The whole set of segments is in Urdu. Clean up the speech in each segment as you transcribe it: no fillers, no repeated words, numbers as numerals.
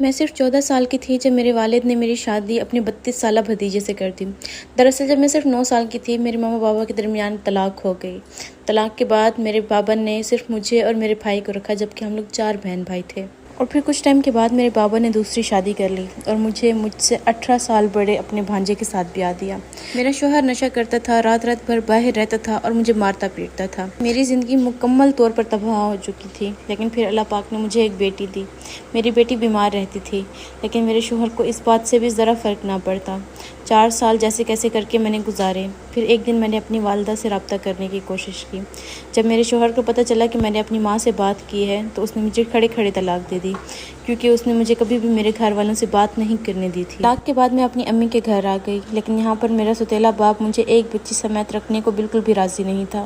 میں صرف 14 سال کی تھی جب میرے والد نے میری شادی اپنے 32 سالہ بھتیجے سے کر دی۔ دراصل جب میں صرف 9 سال کی تھی میرے ماما بابا کے درمیان طلاق ہو گئی۔ طلاق کے بعد میرے بابا نے صرف مجھے اور میرے بھائی کو رکھا، جبکہ ہم لوگ 4 بہن بھائی تھے۔ اور پھر کچھ ٹائم کے بعد میرے بابا نے دوسری شادی کر لی اور مجھے مجھ سے 18 سال بڑے اپنے بھانجے کے ساتھ بیاہ دیا۔ میرا شوہر نشہ کرتا تھا، رات رات بھر باہر رہتا تھا اور مجھے مارتا پیٹتا تھا۔ میری زندگی مکمل طور پر تباہ ہو چکی تھی، لیکن پھر اللہ پاک نے مجھے ایک بیٹی دی۔ میری بیٹی بیمار رہتی تھی، لیکن میرے شوہر کو اس بات سے بھی ذرا فرق نہ پڑتا۔ 4 سال جیسے کیسے کر کے میں نے گزارے۔ پھر ایک دن میں نے اپنی والدہ سے رابطہ کرنے کی کوشش کی۔ جب میرے شوہر کو پتہ چلا کہ میں نے اپنی ماں سے بات کی ہے تو اس نے مجھے کھڑے کھڑے طلاق دے دی، کیونکہ اس نے مجھے کبھی بھی میرے گھر والوں سے بات نہیں کرنے دی تھی۔ طلاق کے بعد میں اپنی امی کے گھر آ گئی، لیکن یہاں پر میرا سوتیلا باپ مجھے ایک بچی سمیت رکھنے کو بالکل بھی راضی نہیں تھا۔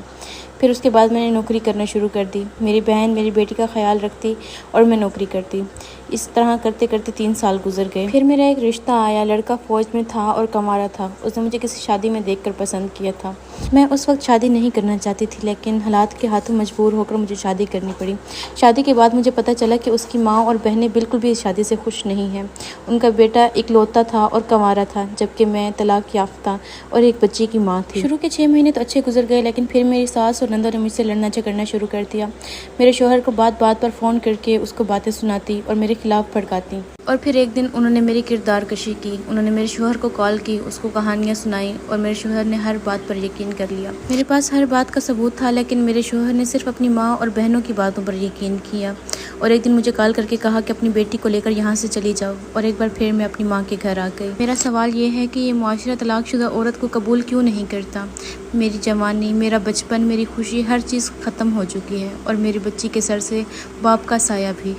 پھر اس کے بعد میں نے نوکری کرنا شروع کر دی۔ میری بہن میری بیٹی کا خیال رکھتی اور میں نوکری کرتی۔ اس طرح کرتے کرتے 3 سال گزر گئے۔ پھر میرا ایک رشتہ آیا، لڑکا فوج میں تھا اور کما رہا تھا۔ اس نے مجھے کسی شادی میں دیکھ کر پسند کیا تھا۔ میں اس وقت شادی نہیں کرنا چاہتی تھی، لیکن حالات کے ہاتھوں مجبور ہو کر مجھے شادی کرنی پڑی۔ شادی کے بعد مجھے پتہ چلا کہ اس کی ماں اور بہنیں بالکل بھی اس شادی سے خوش نہیں ہیں۔ ان کا بیٹا اکلوتا تھا اور کنوارا تھا، جبکہ میں طلاق یافتہ اور ایک بچی کی ماں تھی۔ شروع کے 6 مہینے تو اچھے گزر گئے، لیکن پھر میری ساس اور نندوں نے مجھ سے لڑنا جھگڑنا شروع کر دیا۔ میرے شوہر کو بات بات پر فون کر کے اس کو باتیں سناتی اور میرے خلاف بھڑکاتی۔ اور پھر ایک دن انہوں نے میری کردار کشی کی۔ انہوں نے میرے شوہر کو کال کی، اس کو کہانیاں سنائیں اور میرے شوہر نے ہر بات پر یقین کر لیا۔ میرے پاس ہر بات کا ثبوت تھا، لیکن میرے شوہر نے صرف اپنی ماں اور بہنوں کی باتوں پر یقین کیا۔ اور ایک دن مجھے کال کر کے کہا کہ اپنی بیٹی کو لے کر یہاں سے چلی جاؤ، اور ایک بار پھر میں اپنی ماں کے گھر آ گئی۔ میرا سوال یہ ہے کہ یہ معاشرہ طلاق شدہ عورت کو قبول کیوں نہیں کرتا؟ میری جوانی، میرا بچپن، میری خوشی، ہر چیز ختم ہو چکی ہے، اور میری بچی کے سر سے باپ کا سایہ بھی۔